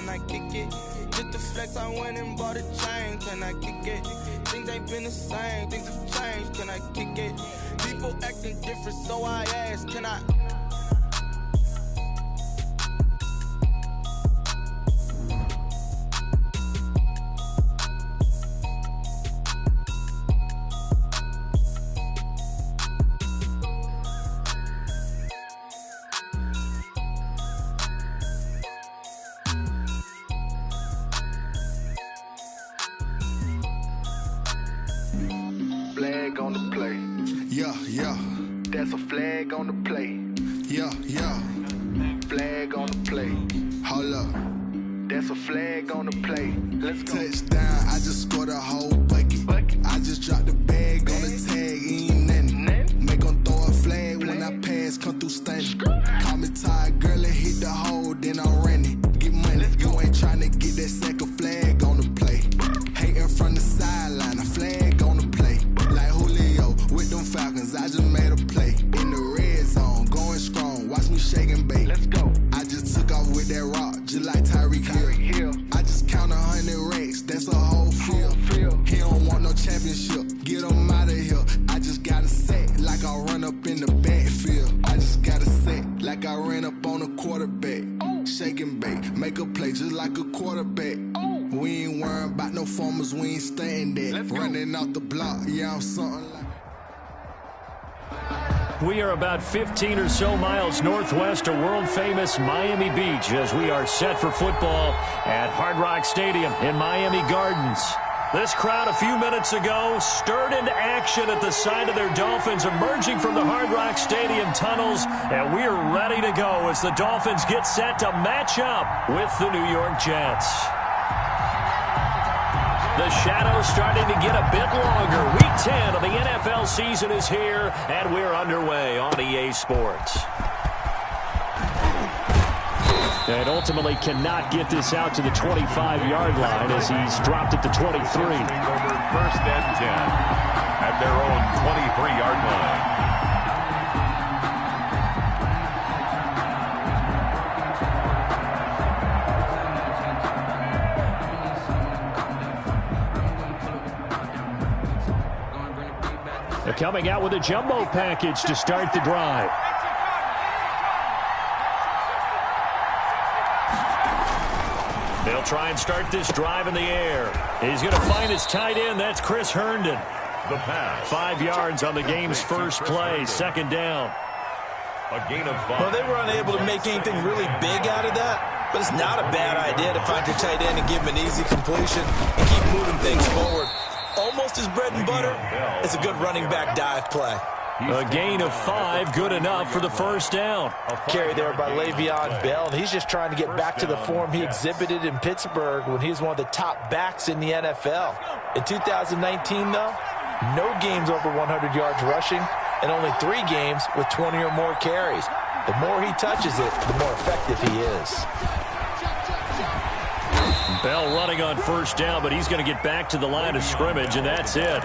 can I kick it? Just the flex, I went and bought a chain, can I kick it? Things ain't been the same, things have changed, can I kick it? People acting different, so I ask, can I? Flag on the play. Yeah, yeah. That's a flag on the play. Yeah, yeah. Flag on the play. Hold up. That's a flag on the play. Let's go. Touchdown, I just scored a whole bucket. I just dropped the bag on the tag, ain't nothing. Make 'em throw a flag when I pass, come through stunning. Call me tired, girl, and hit the hole, then I'm running. Get money, you ain't tryna get that second flag on the play. Hating from the sideline, a flag on the play. Like Julio with them Falcons, I just made a play. In the red zone, going strong, watch me shake and bake. Let's go. I just took off with that rock, just like Tyreek Hill. I just count 100 racks, that's a whole field. He don't want no championship, get him out of here. I just got a set, like I run up in the backfield. I just got a set, like I ran up on a quarterback. Shake and bake, make a play just like a quarterback. We ain't worrying about no formers, we ain't staying there. Running out the block, yeah, I'm something like. We are about 15 or so miles northwest of world-famous Miami Beach as we are set for football at Hard Rock Stadium in Miami Gardens. This crowd a few minutes ago stirred into action at the side of their Dolphins emerging from the Hard Rock Stadium tunnels, and we are ready to go as the Dolphins get set to match up with the New York Jets. The shadow's starting to get a bit longer. Week 10 of the NFL season is here, and we're underway on EA Sports. And ultimately cannot get this out to the 25-yard line as he's dropped at the 23. Over 1st and 10 at their own 23-yard line. They're coming out with a jumbo package to start the drive. They'll try and start this drive in the air. He's going to find his tight end. That's Chris Herndon. The pass. 5 yards on the game's first play. Second down. A gain of 5. Well, they were unable to make anything really big out of that, but it's not a bad idea to find your tight end and give him an easy completion and keep moving things forward. Almost his bread and butter. It's a good running back dive play. A gain of 5, good enough for the first down. Carry there by Le'Veon Bell, and he's just trying to get back to the form he exhibited in Pittsburgh when he was one of the top backs in the NFL. In 2019, though, no games over 100 yards rushing, and only 3 games with 20 or more carries. The more he touches it, the more effective he is. Bell running on first down, but he's going to get back to the line of scrimmage, and that's it.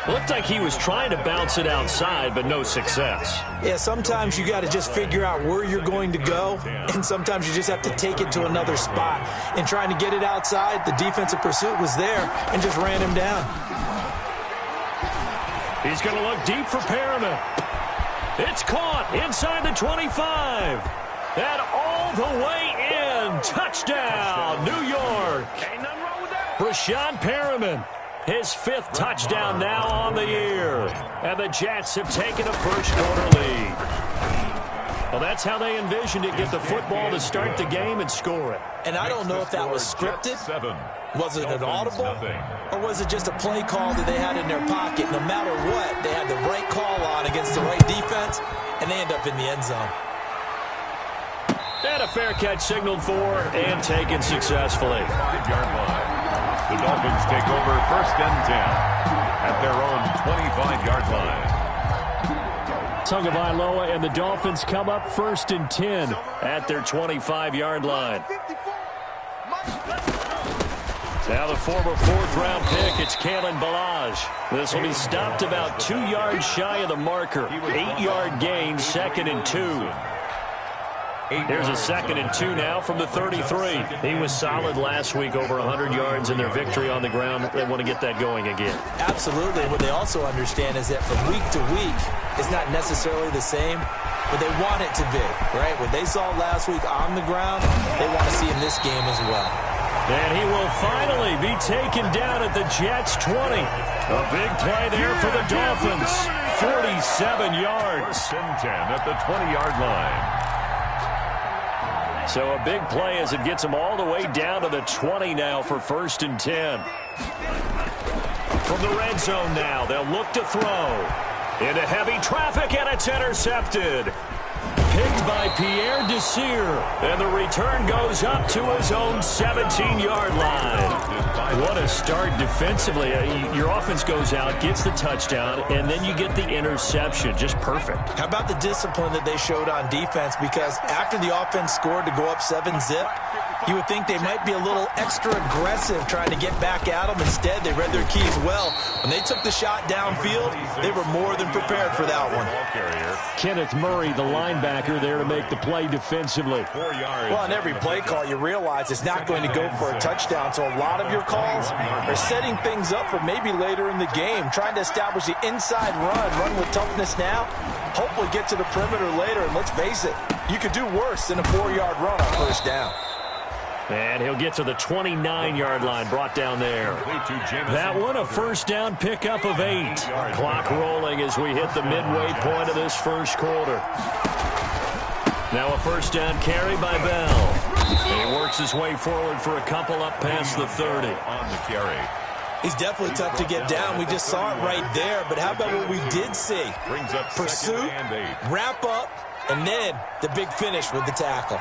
Looked like he was trying to bounce it outside, but no success. Yeah, sometimes you got to just figure out where you're going to go, and sometimes you just have to take it to another spot. And trying to get it outside, the defensive pursuit was there and just ran him down. He's going to look deep for Perriman. It's caught inside the 25. And all the way in. Touchdown, New York. Brashad Perriman. His 5th touchdown now on the year. And the Jets have taken a first-quarter lead. Well, that's how they envisioned it, get the football to start the game and score it. And I don't know if that was scripted. Was it an audible? Or was it just a play call that they had in their pocket? No matter what, they had the right call on against the right defense, and they end up in the end zone. And a fair catch signaled for and taken successfully. 5-yard line. The Dolphins take over 1st and 10 at their own 25-yard line. Tagovailoa and the Dolphins come up 1st and 10 at their 25-yard line. Now the former 4th-round pick, it's Kalen Ballage. This will be stopped about 2 yards shy of the marker. 8-yard gain, 2nd and 2. Here's a 2nd and 2 now from the 33. He was solid last week, over 100 yards in their victory on the ground. They want to get that going again. Absolutely. And what they also understand is that from week to week, it's not necessarily the same, but they want it to be, right? What they saw last week on the ground, they want to see in this game as well. And he will finally be taken down at the Jets' 20. A big play there for the Dolphins. 47 yards. 10 at the 20-yard line. So a big play as it gets them all the way down to the 20 now for 1st and 10. From the red zone now, they'll look to throw. Into heavy traffic, and it's intercepted. Picked by Pierre Desir, and the return goes up to his own 17-yard line. What a start defensively. Your offense goes out, gets the touchdown, and then you get the interception. Just perfect. How about the discipline that they showed on defense? Because after the offense scored to go up 7-zip, you would think they might be a little extra aggressive trying to get back at them. Instead, they read their keys well. When they took the shot downfield, they were more than prepared for that one. Kenneth Murray, the linebacker, there to make the play defensively. 4 yards. Well, on every play call, you realize it's not going to go for a touchdown. So a lot of your calls are setting things up for maybe later in the game, trying to establish the inside run with toughness now, hopefully get to the perimeter later. And let's face it, you could do worse than a 4-yard run on 1st down. And he'll get to the 29-yard line, brought down there. That one, a 1st down pickup of 8. Clock rolling as we hit the midway point of this 1st quarter. Now a 1st down carry by Bell. And he works his way forward for a couple up past the 30. On the carry. He's definitely tough to get down. We just saw it right there. But how about what we did see? Brings up pursuit, wrap up, and then the big finish with the tackle.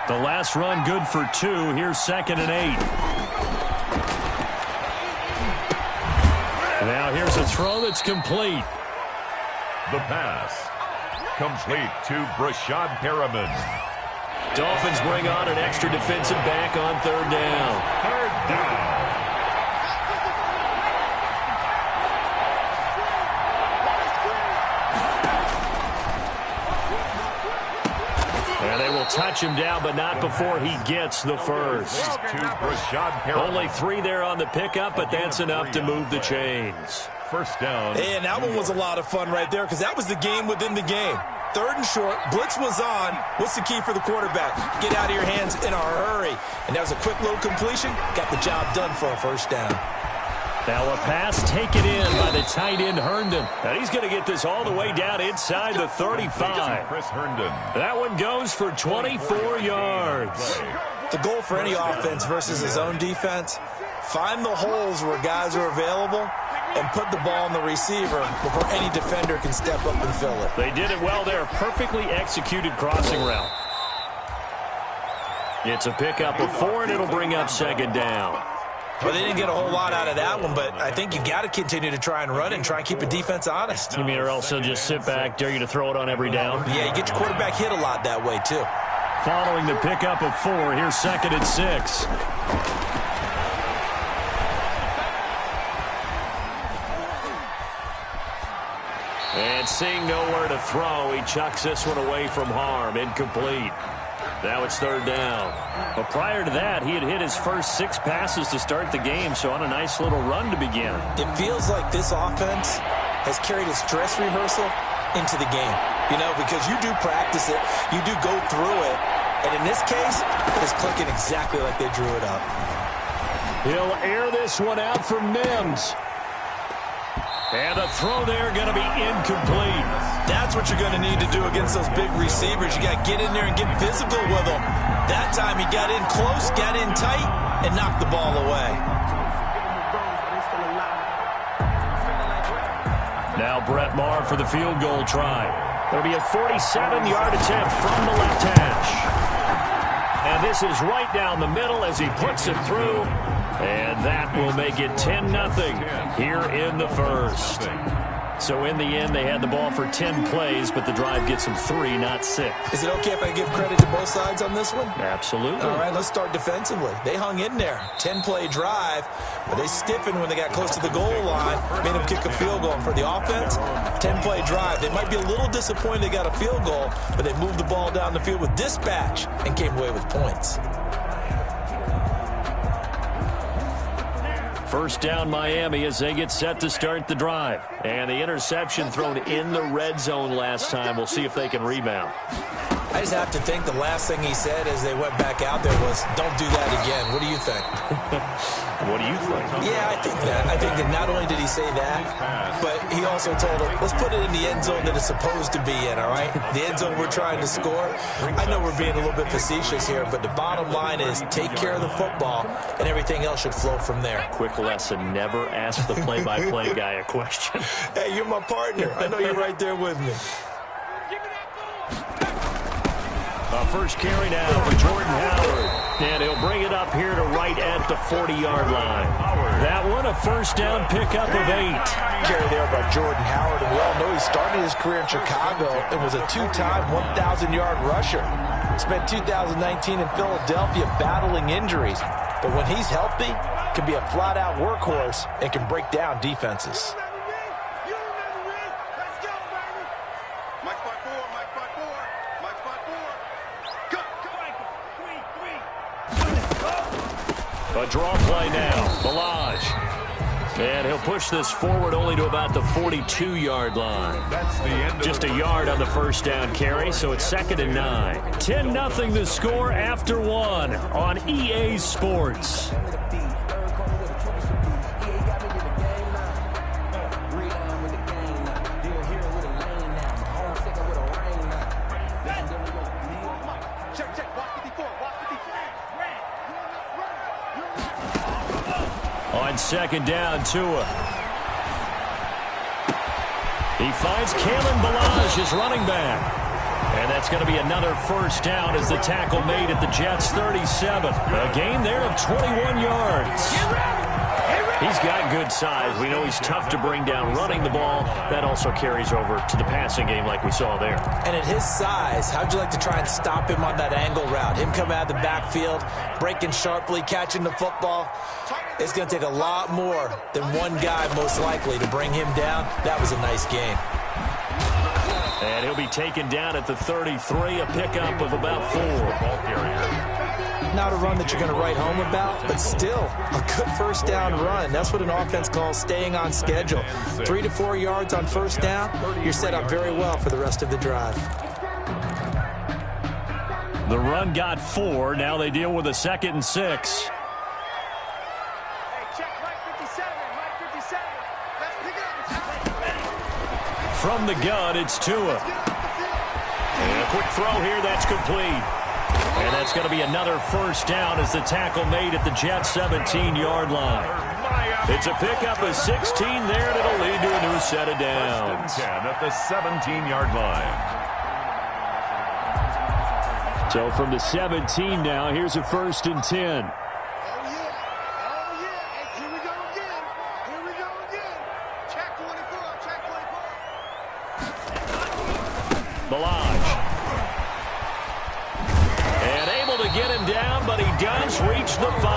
The last run good for 2. Here's 2nd and 8. Now here's a throw that's complete. The pass. Complete to Brashad Perriman. Dolphins bring on an extra defensive back on 3rd down. 3rd down. And they will touch him down, but not before he gets the first. Only 3 there on the pickup, but that's enough to move the chains. 1st down. And that one was a lot of fun right there because that was the game within the game. 3rd and short, blitz was on. What's the key for the quarterback? Get out of your hands in a hurry. And that was a quick little completion. Got the job done for a 1st down. Now a pass taken in by the tight end Herndon. And he's going to get this all the way down inside the 35. Chris Herndon. That one goes for 24 yards. The goal for any offense versus his own defense, find the holes where guys are available and put the ball on the receiver before any defender can step up and fill it. They did it well there. Perfectly executed crossing route. It's a pickup of 4, and it'll bring up 2nd down. Well, they didn't get a whole lot out of that one, but I think you got to continue to try and run and try and keep a defense honest. You mean or else they'll just sit back, dare you to throw it on every down? Yeah, you get your quarterback hit a lot that way, too. Following the pickup of 4, here's 2nd and 6. And seeing nowhere to throw, he chucks this one away from harm. Incomplete. Now it's 3rd down. But prior to that, he had hit his first 6 passes to start the game, so on a nice little run to begin. It feels like this offense has carried its dress rehearsal into the game. You know, because you do practice it, you do go through it, and in this case, it is clicking exactly like they drew it up. He'll air this one out for Mims. And the throw there going to be incomplete. That's what you're going to need to do against those big receivers. You got to get in there and get physical with them. That time he got in close, got in tight, and knocked the ball away. Now Brett Maher for the field goal try. It'll be a 47-yard attempt from the left hash. And this is right down the middle as he puts it through. And that will make it 10-0 here in the first. So in the end, they had the ball for 10 plays, but the drive gets them 3, not 6. Is it okay if I give credit to both sides on this one? Absolutely. All right, let's start defensively. They hung in there. 10-play drive, but they stiffened when they got close to the goal line, made them kick a field goal. And for the offense, 10-play drive. They might be a little disappointed they got a field goal, but they moved the ball down the field with dispatch and came away with points. First down Miami as they get set to start the drive. And the interception thrown in the red zone last time. We'll see if they can rebound. I just have to think the last thing he said as they went back out there was, don't do that again. What do you think? What do you think? Yeah, I think that. I think that not only did he say that, but he also told him, let's put it in the end zone that it's supposed to be in, all right? The end zone we're trying to score. I know we're being a little bit facetious here, but the bottom line is take care of the football, and everything else should flow from there. Quick lesson, never ask the play-by-play guy a question. Hey, you're my partner. I know you're right there with me. First carry now for Jordan Howard. And he'll bring it up here to right at the 40-yard line. That one a first down pickup of 8. Carry there by Jordan Howard. And we all know he started his career in Chicago and was a 2-time 1,000-yard rusher. Spent 2019 in Philadelphia battling injuries. But when he's healthy, can be a flat-out workhorse and can break down defenses. A draw play now. Balaj. And he'll push this forward only to about the 42-yard line. That's the end. Just a yard on the first down carry, so it's 2nd and 9. 10-0 the score after 1 on EA Sports. On 2nd down, Tua. He finds Kalen Balaj, his running back. And that's going to be another first down as the tackle made at the Jets' 37. A gain there of 21 yards. He's got good size. We know he's tough to bring down running the ball. That also carries over to the passing game like we saw there. And at his size, how'd you like to try and stop him on that angle route? Him coming out of the backfield, breaking sharply, catching the football. It's going to take a lot more than one guy, most likely, to bring him down. That was a nice game. And he'll be taken down at the 33, a pickup of about 4. Ball carrier. Not a run that you're going to write home about, but still a good first down run. That's what an offense calls staying on schedule. 3 to 4 yards on first down, you're set up very well for the rest of the drive. The run got 4. Now they deal with a 2nd and 6. From the gun, it's Tua. And a quick throw here, that's complete. And that's going to be another first down as the tackle made at the Jets' 17-yard line. It's a pickup of 16 there, and it'll lead to a new set of downs. 10 at the 17-yard line. So from the 17 now, here's a 1st and 10. Balaj. And able to get him down, but he does reach the 5.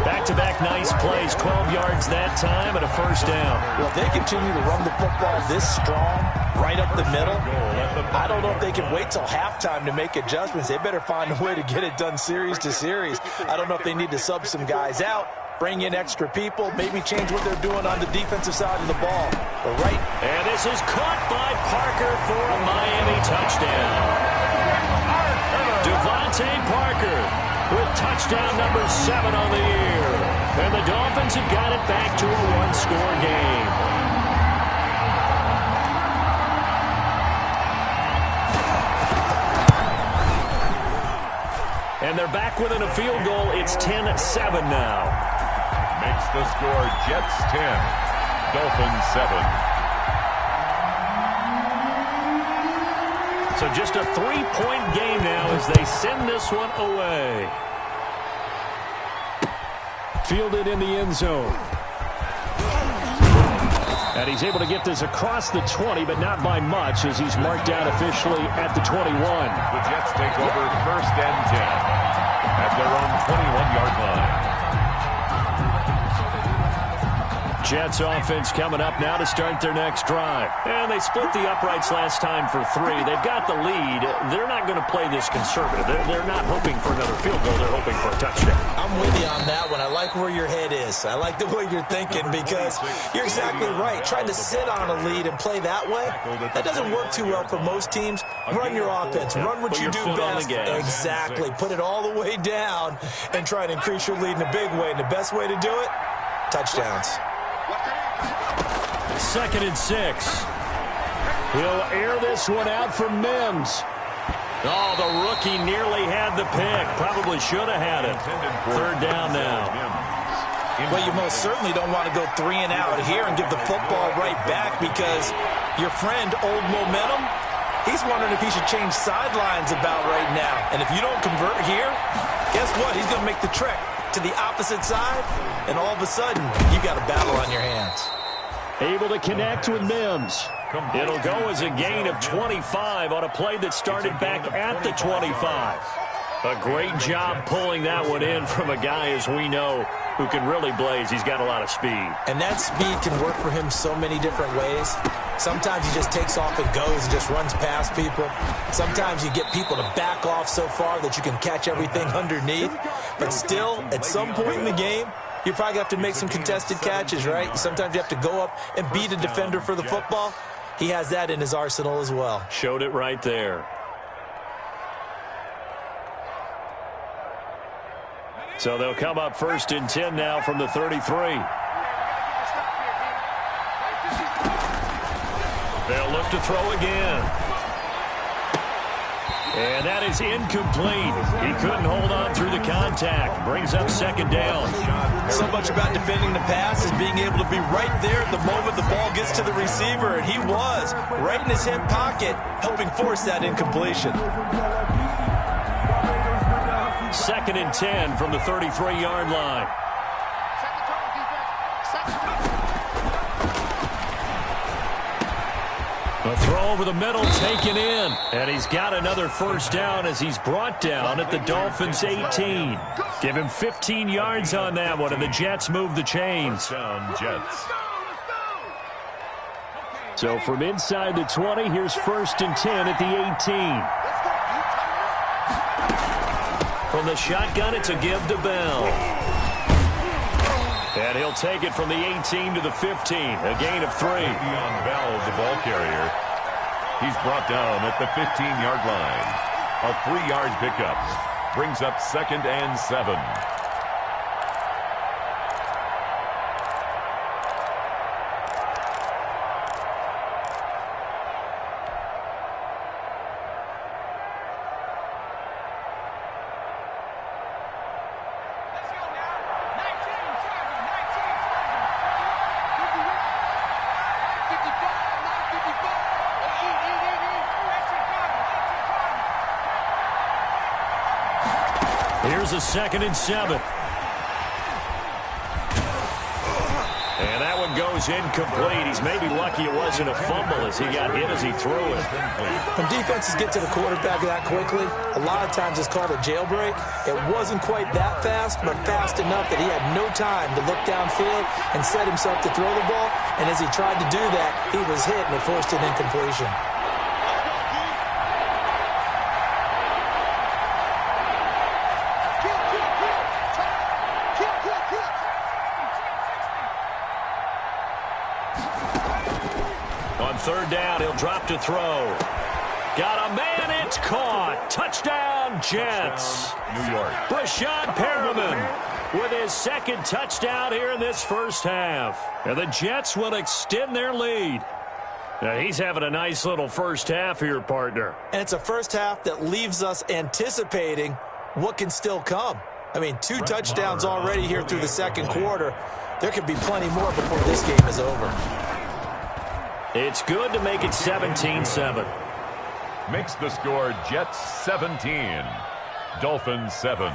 Back-to-back nice plays, 12 yards that time, and a first down. Well, if they continue to run the football this strong, right up the middle, I don't know if they can wait till halftime to make adjustments. They better find a way to get it done series to series. I don't know if they need to sub some guys out, bring in extra people, maybe change what they're doing on the defensive side of the ball. But right. And this is caught by Parker for a Miami touchdown. Devontae Parker with touchdown number 7 on the year. And the Dolphins have got it back to a 1-score game. And they're back within a field goal. It's 10-7 now. Makes the score Jets 10, Dolphins 7. So just a 3-point game now as they send this one away. Fielded in the end zone. And he's able to get this across the 20, but not by much as he's marked down officially at the 21. The Jets take over 1st and 10 at their own 21-yard line. Jets offense coming up now to start their next drive. And they split the uprights last time for 3. They've got the lead. They're not going to play this conservative. They're not hoping for another field goal. They're hoping for a touchdown. I'm with you on that one. I like where your head is. I like the way you're thinking because you're exactly right. Trying to sit on a lead and play that way, that doesn't work too well for most teams. Run your offense. Run what you do best. Exactly. Put it all the way down and try and increase your lead in a big way. And the best way to do it, touchdowns. 2nd and 6. He'll air this one out for Mims. Oh, the rookie nearly had the pick. Probably should have had it. 3rd down now. Well, you most certainly don't want to go 3 and out here and give the football right back because your friend, Old Momentum, he's wondering if he should change sidelines about right now. And if you don't convert here, guess what? He's going to make the trek to the opposite side, and all of a sudden, you got a battle on your hands. Able to connect with Mims. It'll go as a gain of 25 on a play that started back at the 25. A great job pulling that one in from a guy, as we know, who can really blaze. He's got a lot of speed. And that speed can work for him so many different ways. Sometimes he just takes off and goes and just runs past people. Sometimes you get people to back off so far that you can catch everything underneath. But still, at some point in the game, you probably have to make some contested catches, right? Sometimes you have to go up and beat a defender for the football. He has that in his arsenal as well. Showed it right there. So they'll come up 1st and 10 now from the 33. They'll look to throw again. And that is incomplete. He couldn't hold on through the contact. Brings up 2nd down. So much about defending the pass is being able to be right there at the moment the ball gets to the receiver. And he was right in his hip pocket, helping force that incompletion. 2nd and 10 from the 33-yard line. A throw over the middle taken in. And he's got another 1st down as he's brought down at the Dolphins' 18. Give him 15 yards on that one, and the Jets move the chains. Jets. So from inside the 20, here's 1st and 10 at the 18. From the shotgun, it's a give to Bell. And he'll take it from the 18 to the 15, a gain of 3. On Bell, the ball carrier. He's brought down at the 15-yard line. A 3-yard pickup. Brings up 2nd and 7. Here's a 2nd and 7. And that one goes incomplete. He's maybe lucky it wasn't a fumble as he got hit as he threw it. When defenses get to the quarterback that quickly, a lot of times it's called a jailbreak. It wasn't quite that fast, but fast enough that he had no time to look downfield and set himself to throw the ball. And as he tried to do that, he was hit and it forced an incompletion. On 3rd down, he'll drop to throw. Got a man, it's caught. Touchdown, Jets. New York. Brashad Perriman with his 2nd touchdown here in this 1st half. And the Jets will extend their lead. Now, he's having a nice little 1st half here, partner. And it's a 1st half that leaves us anticipating what can still come. I mean, 2 touchdowns already here through the 2nd quarter. There could be plenty more before this game is over. It's good to make it 17-7. Makes the score Jets 17. Dolphins 7.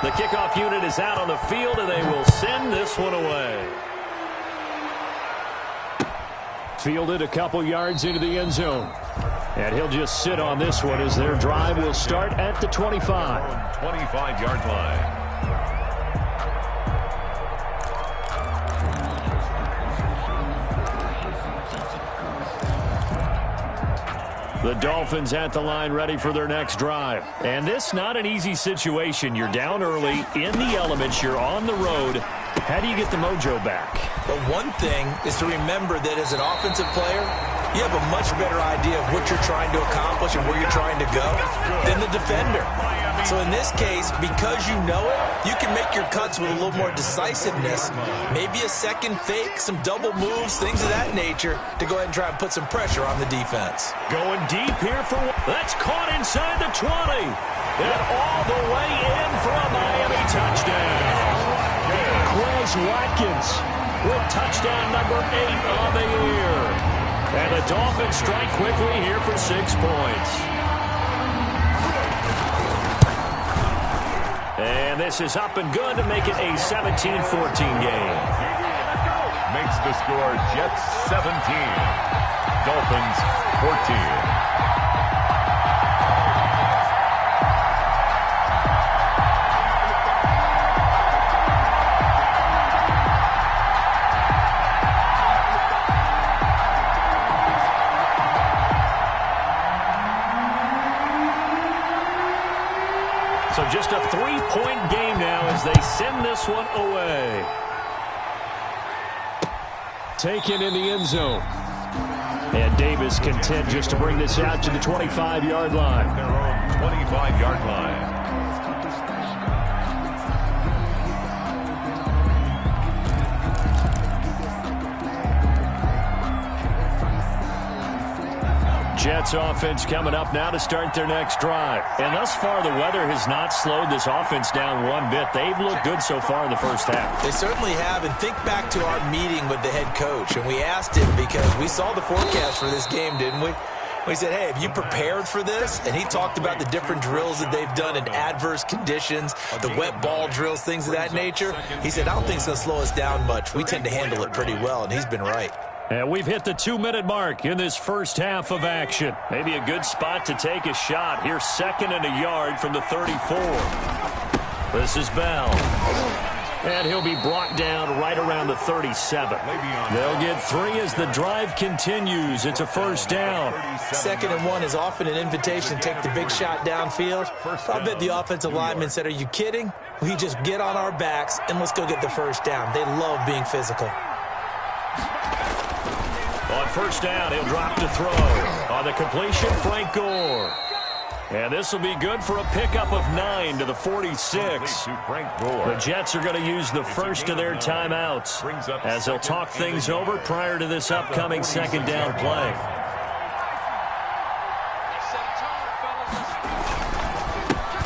The kickoff unit is out on the field, and they will send this one away. Fielded a couple yards into the end zone. And he'll just sit on this one as their drive will start at the 25. 25-yard line. The Dolphins at the line ready for their next drive. And this not an easy situation. You're down early, in the elements, you're on the road. How do you get the mojo back? Well, one thing is to remember that as an offensive player, you have a much better idea of what you're trying to accomplish and where you're trying to go than the defender. So in this case, because you know it, you can make your cuts with a little more decisiveness. Maybe a second fake, some double moves, things of that nature to go ahead and try and put some pressure on the defense. Going deep here for one. That's caught inside the 20. And all the way in for a Miami touchdown. Quez Watkins with touchdown number 8 on the year. And the Dolphins strike quickly here for 6 points. And this is up and good to make it a 17-14 game. Makes the score Jets 17, Dolphins 14. So just a 3-point game now as they send this one away. Taken in the end zone. And Davis content just to bring this out to the 25-yard line. Their own 25-yard line. Jets offense coming up now to start their next drive. And thus far, the weather has not slowed this offense down one bit. They've looked good so far in the first half. They certainly have. And think back to our meeting with the head coach. And we asked him because we saw the forecast for this game, didn't we? We said, hey, have you prepared for this? And he talked about the different drills that they've done in adverse conditions, the wet ball drills, things of that nature. He said, I don't think it's going to slow us down much. We tend to handle it pretty well, and he's been right. And we've hit the 2-minute mark in this first half of action. Maybe a good spot to take a shot. Here's 2nd and a yard from the 34. This is Bell. And he'll be brought down right around the 37. They'll get 3 as the drive continues. It's a first down. 2nd and 1 is often an invitation to take the big shot downfield. I bet the offensive lineman said, are you kidding? We just get on our backs and let's go get the first down. They love being physical. On first down, he'll drop to throw. On the completion, Frank Gore. And this will be good for a pickup of 9 to the 46. The Jets are going to use the first of their timeouts as they'll talk things over prior to this upcoming second down play.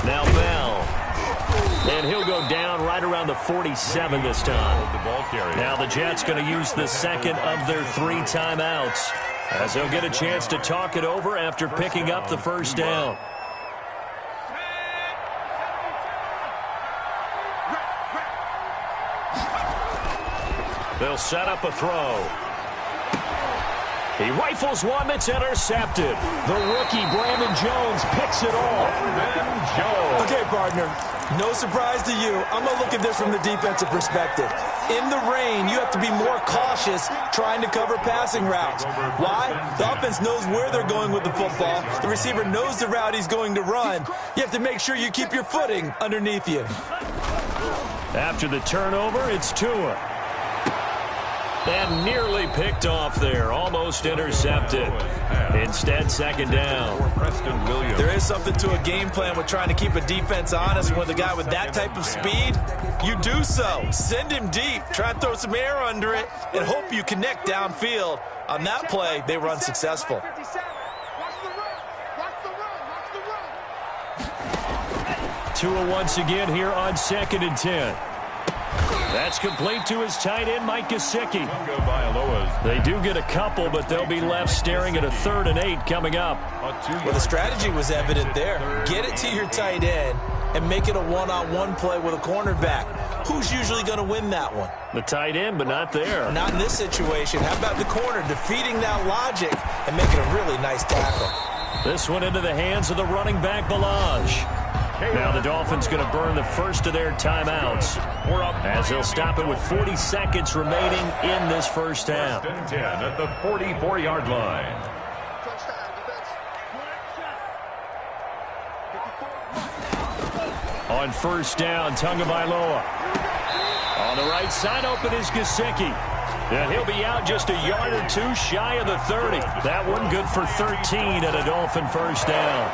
Now Bell. And he'll go down right around the 47 this time. Now the Jets going to use the second of their 3 timeouts as they'll get a chance to talk it over after picking up the first down. They'll set up a throw. He rifles one that's intercepted. The rookie, Brandon Jones, picks it off. Okay, partner, no surprise to you. I'm going to look at this from the defensive perspective. In the rain, you have to be more cautious trying to cover passing routes. Why? The offense knows where they're going with the football. The receiver knows the route he's going to run. You have to make sure you keep your footing underneath you. After the turnover, it's Tua. And nearly picked off there. Almost intercepted. Instead, second down. There is something to a game plan with trying to keep a defense honest with a guy with that type of speed. You do so. Send him deep. Try and throw some air under it and hope you connect downfield. On that play, they were unsuccessful. Tua once again here on 2nd and 10. That's complete to his tight end, Mike Gesicki. They do get a couple, but they'll be left staring at a 3rd and 8 coming up. Well, the strategy was evident there. Get it to your tight end and make it a one-on-one play with a cornerback. who's usually going to win that one? The tight end, but not there. Not in this situation. How about the corner defeating that logic and making a really nice tackle? This one into the hands of the running back, Balaj. Now the Dolphins going to burn the first of their timeouts as they'll stop it with 40 seconds remaining in this first half. 10 at the 44-yard line. On first down, Tagovailoa. On the right side, open is Gesicki. And he'll be out just a yard or two shy of the 30. That one good for 13 at a Dolphin first down.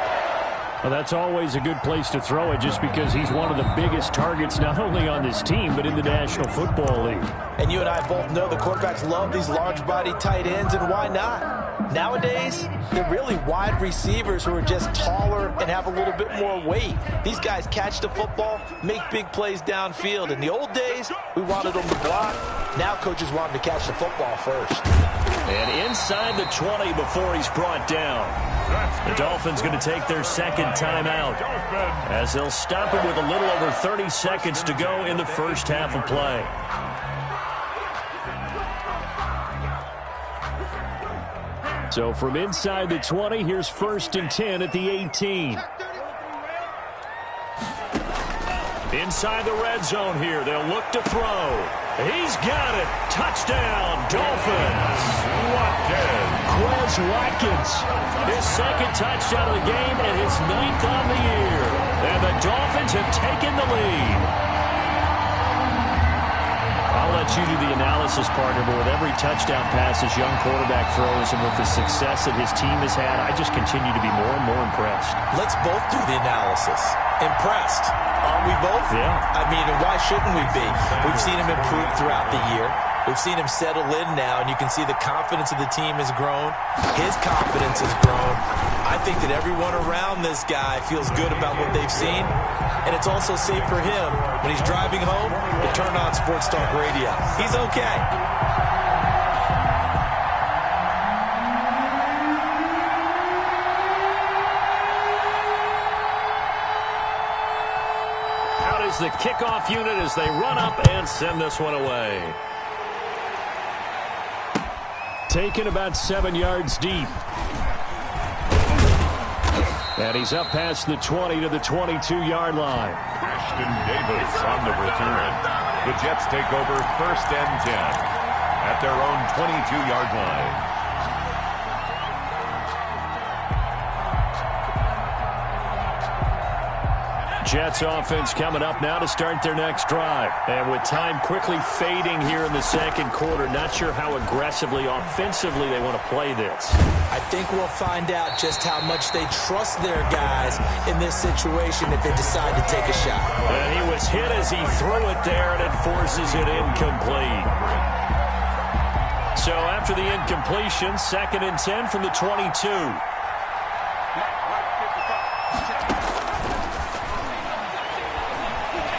Well, that's always a good place to throw it just because he's one of the biggest targets not only on this team but in the National Football League. And you and I both know the quarterbacks love these large-body tight ends, and why not? Nowadays, they're really wide receivers who are just taller and have a little bit more weight. These guys catch the football, make big plays downfield. In the old days, we wanted them to block. Now coaches want them to catch the football first. And inside the 20 before he's brought down. The Dolphins going to take their second timeout as they'll stop it with a little over 30 seconds to go in the first half of play. So from inside the 20, here's 1st and 10 at the 18. Inside the red zone here. They'll look to throw. He's got it. Touchdown, Dolphins. Quez Watkins. His second touchdown of the game and his 9th on the year. And the Dolphins have taken the lead. I'll let you do the analysis, partner, but with every touchdown pass this young quarterback throws and with the success that his team has had, I just continue to be more and more impressed. Let's both do the analysis. Impressed. Aren't we both? Yeah. I mean, and why shouldn't we be? We've seen him improve throughout the year. We've seen him settle in now, and you can see the confidence of the team has grown. His confidence has grown. I think that everyone around this guy feels good about what they've seen, and it's also safe for him when he's driving home to turn on Sports Talk Radio. He's okay. Out is the kickoff unit as they run up and send this one away. Taken about 7 yards deep. And he's up past the 20 to the 22-yard line. Christian Davis on the return. The Jets take over 1st and 10 at their own 22-yard line. Jets offense coming up now to start their next drive. And with time quickly fading here in the second quarter, not sure how aggressively, offensively they want to play this. I think we'll find out just how much they trust their guys in this situation if they decide to take a shot. And he was hit as he threw it there, and it forces it incomplete. So after the incompletion, 2nd and 10 from the 22.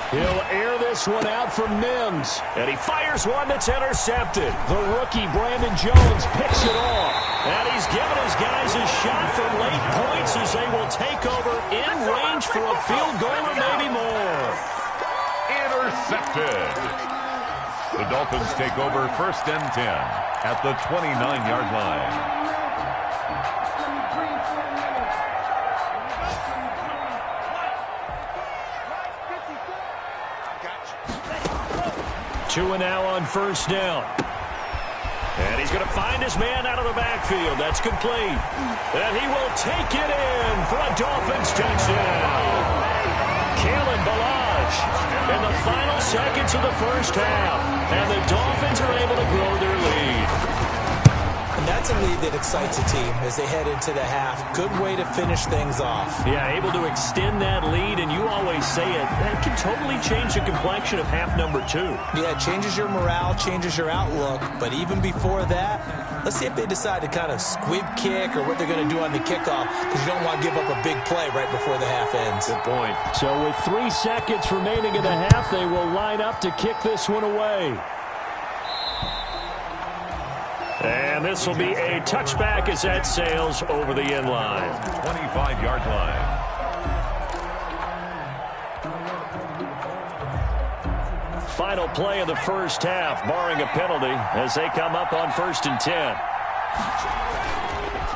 He'll air this one out from Mims. And he fires one that's intercepted. The rookie, Brandon Jones, picks it off. And he's given his guys a shot for late points as they will take over in range for a field goal or maybe more. Intercepted. The Dolphins take over 1st and 10 at the 29-yard line. 2 and now on 1st down. And he's going to find his man out of the backfield. That's complete. And he will take it in for a Dolphins touchdown. Kalen Balaj in the final seconds of the first half. And the Dolphins are able to grow their lead. And that's a lead that excites a team as they head into the half. Good way to finish things off. Yeah, able to extend that lead, and you always say it, that can totally change the complexion of half number 2. Yeah, it changes your morale, changes your outlook. But even before that, let's see if they decide to kind of squib kick or what they're going to do on the kickoff, because you don't want to give up a big play right before the half ends. Good point. So with 3 seconds remaining in the half, they will line up to kick this one away. And this will be a touchback as that sails over the end line. 25-yard line. final play of the first half, barring a penalty, as they come up on 1st and 10.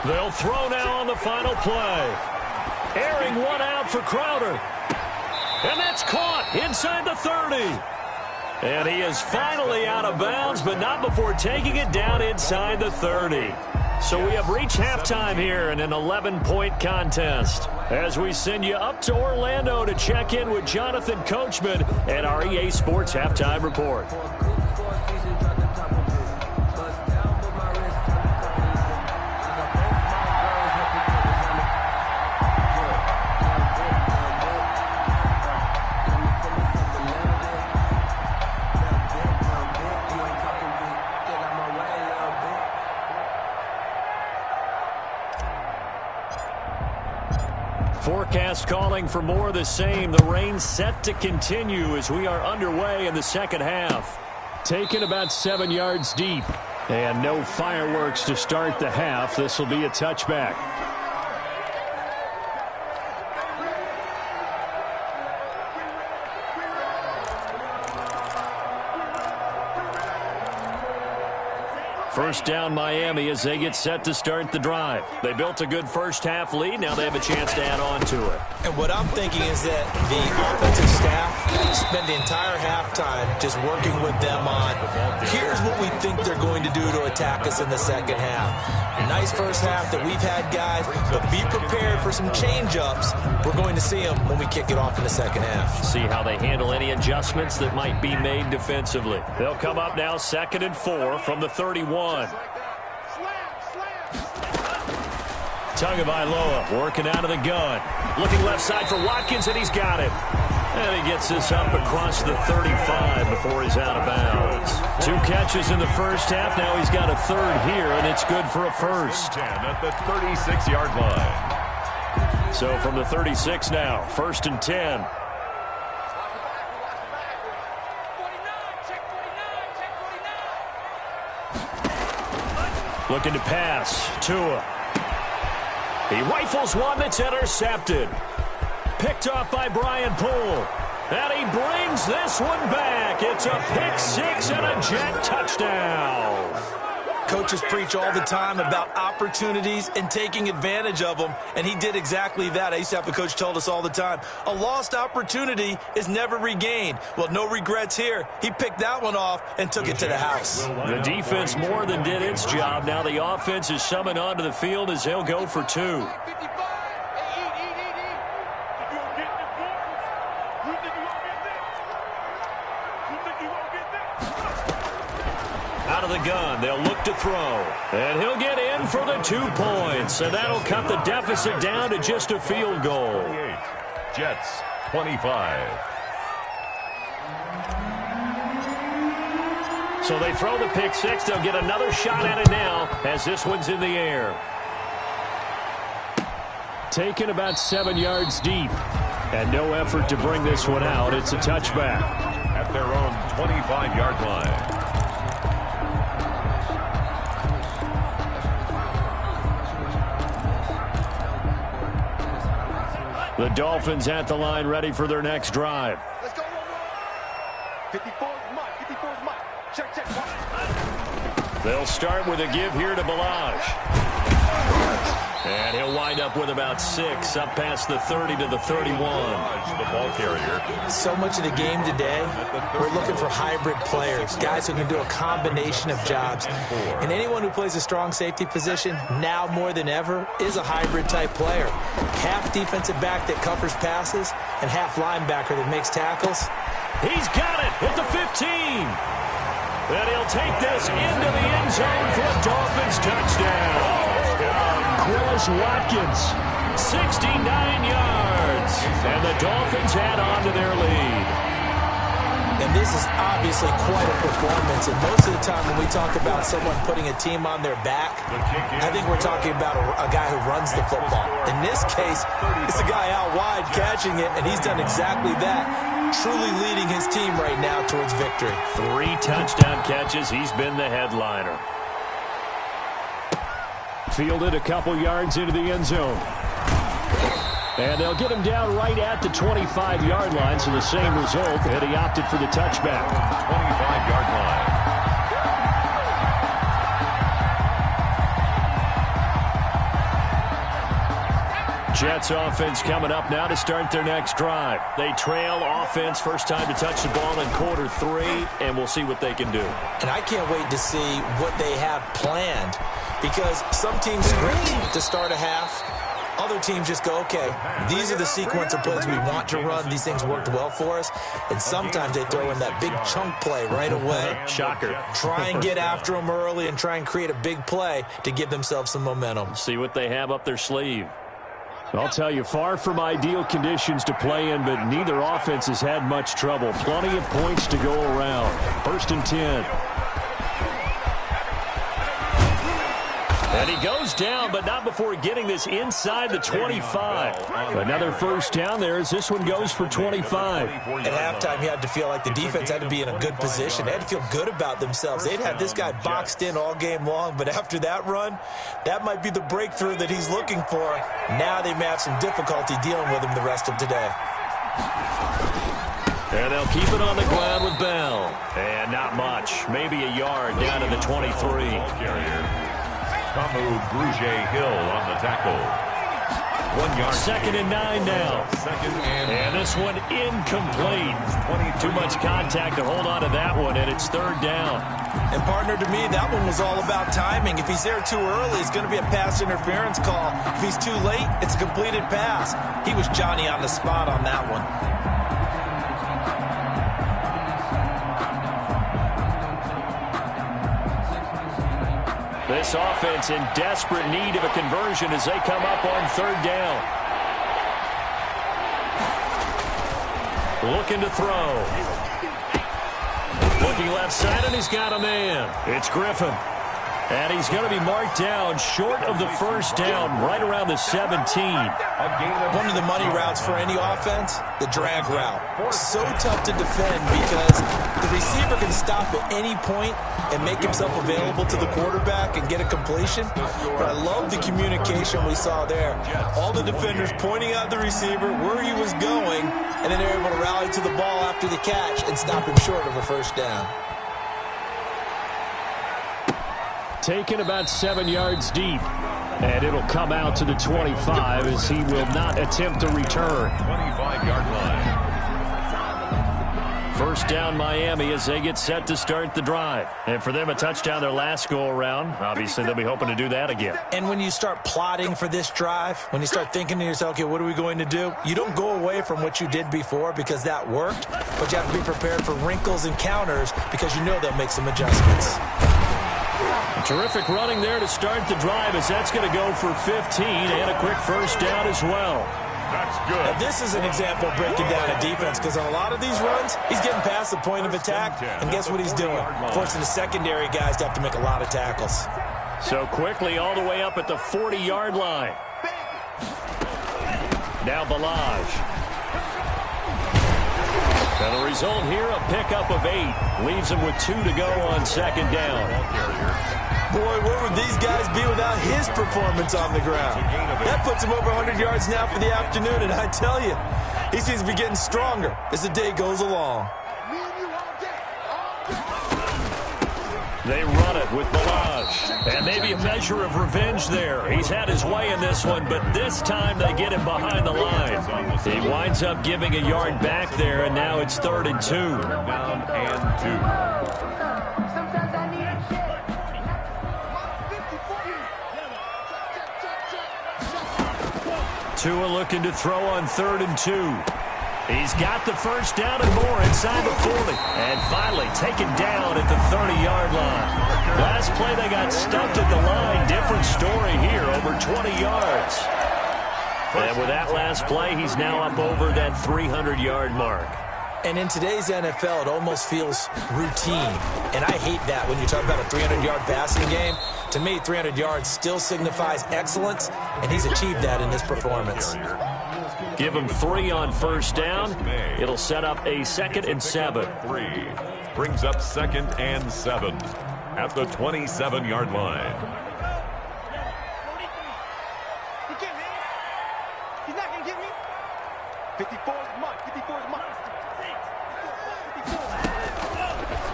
They'll throw now on the final play. Airing one out for Crowder. And that's caught inside the 30. And he is finally out of bounds, but not before taking it down inside the 30. So we have reached halftime here in an 11-point contest, as we send you up to Orlando to check in with Jonathan Coachman and our EA Sports Halftime Report. Forecast calling for more of the same. The rain set to continue as we are underway in the second half. Taken about 7 yards deep. And no fireworks to start the half. This will be a touchback. First down Miami as they get set to start the drive. They built a good first half lead. Now they have a chance to add on to it. And what I'm thinking is that the offensive staff spent the entire halftime just working with them on, here's what we think they're going to do to attack us in the second half. A nice first half that we've had, guys, but be prepared for some change-ups. We're going to see them when we kick it off in the second half. See how they handle any adjustments that might be made defensively. They'll come up now 2nd and 4 from the 31. Tagovailoa working out of the gun. Looking left side for Watkins, and he's got it. And he gets this up across the 35 before he's out of bounds. 2 catches in the first half. Now he's got a third here, and it's good for a first. 10 at the 36-yard line. So from the 36 now, 1st and 10. Looking to pass. Tua. He rifles one that's intercepted. Picked off by Brian Poole. And he brings this one back. It's a pick six and a jet touchdown. Coaches preach all the time about opportunities and taking advantage of them, and he did exactly that. I used to have a coach told us all the time, a lost opportunity is never regained. Well, no regrets here. He picked that one off and took it to the house. The defense more than did its job. Now the offense is summoned onto the field as they'll go for 2. Out of the gun, they'll look to throw. And he'll get in for the 2 points. And that'll cut the deficit down to just a field goal. Jets, 25. So they throw the pick six. They'll get another shot at it now as this one's in the air. Taken about 7 yards deep. And no effort to bring this one out. It's a touchback. At their own 25-yard line. The Dolphins at the line, ready for their next drive. Let's go. 54's Mike. 54's Mike. Check. They'll start with a give here to Balaj. And he'll wind up with about 6, up past the 30 to the 31. The ball carrier. So much of the game today, we're looking for hybrid players, guys who can do a combination of jobs. And anyone who plays a strong safety position, now more than ever, is a hybrid-type player. Half defensive back that covers passes, and half linebacker that makes tackles. He's got it at the 15. And he'll take this into the end zone for a Dolphins touchdown. Chris Watkins, 69 yards. And the Dolphins add on to their lead. And this is obviously quite a performance. And most of the time when we talk about someone putting a team on their back, I think we're talking about a guy who runs the football. In this case, it's a guy out wide catching it, and he's done exactly that. Truly leading his team right now towards victory. 3 touchdown catches. He's been the headliner. Fielded a couple yards into the end zone. And they'll get him down right at the 25-yard line, so the same result, and he opted for the touchback. 25-yard line. Jets offense coming up now to start their next drive. They trail offense, first time to touch the ball in quarter 3, and we'll see what they can do. And I can't wait to see what they have planned, because some teams script to start a half. Other teams just go, okay, these are the sequence of plays we want to run. These things worked well for us. And sometimes they throw in that big chunk play right away. Shocker. Try and get after them early and try and create a big play to give themselves some momentum. See what they have up their sleeve. I'll tell you, far from ideal conditions to play in, but neither offense has had much trouble. Plenty of points to go around. 1st and 10. And he goes down, but not before getting this inside the 25. Another first down there as this one goes for 25. At halftime, you had to feel like the defense had to be in a good position. They had to feel good about themselves. They'd had this guy boxed in all game long, but after that run, that might be the breakthrough that he's looking for. Now they may have some difficulty dealing with him the rest of today. And they'll keep it on the ground with Bell. And not much. Maybe a yard down to the 23. Kamu Grugier-Hill on the tackle. 1 yard. 2nd and 9 now. And this one incomplete. Too much contact to hold on to that one, and it's 3rd down. And, partner, to me, that one was all about timing. If he's there too early, it's going to be a pass interference call. If he's too late, it's a completed pass. He was Johnny on the spot on that one. This offense in desperate need of a conversion as they come up on 3rd down. Looking to throw. Looking left side, and he's got a man. It's Griffin. And he's going to be marked down short of the first down, right around the 17. One of the money routes for any offense, the drag route. So tough to defend because the receiver can stop at any point and make himself available to the quarterback and get a completion. But I love the communication we saw there. All the defenders pointing out the receiver, where he was going, and then they're able to rally to the ball after the catch and stop him short of a first down. Taken about 7 yards deep. And it'll come out to the 25 as he will not attempt to return. 25-yard line. First down Miami as they get set to start the drive. And for them, a touchdown their last go-around. Obviously, they'll be hoping to do that again. And when you start plotting for this drive, when you start thinking to yourself, okay, what are we going to do? You don't go away from what you did before because that worked, but you have to be prepared for wrinkles and counters because you know they'll make some adjustments. Terrific running there to start the drive as that's going to go for 15 and a quick first down as well. That's good. Now, this is an example of breaking down a defense because on a lot of these runs, he's getting past the point of attack, and guess what he's doing? Forcing the secondary guys to have to make a lot of tackles. So quickly all the way up at the 40-yard line. Now Balaj. And the result here, a pickup of 8. Leaves him with 2 to go on 2nd down. Boy, where would these guys be without his performance on the ground? That puts him over 100 yards now for the afternoon, and I tell you, he seems to be getting stronger as the day goes along. They run it with Balaj. And maybe a measure of revenge there. He's had his way in this one, but this time they get him behind the line. He winds up giving a yard back there, and now it's 3rd and 2. Down and 2. Tua looking to throw on 3rd and 2. He's got the first down and more inside the 40. And finally taken down at the 30-yard line. Last play they got stuffed at the line. Different story here, over 20 yards. And with that last play, he's now up over that 300-yard mark. And in today's NFL, it almost feels routine. And I hate that when you talk about a 300-yard passing game. To me, 300 yards still signifies excellence, and he's achieved that in this performance. Give him 3 on first down. It'll set up a 2nd and 7. 3 brings up 2nd and 7 at the 27-yard line. He's not going to get me.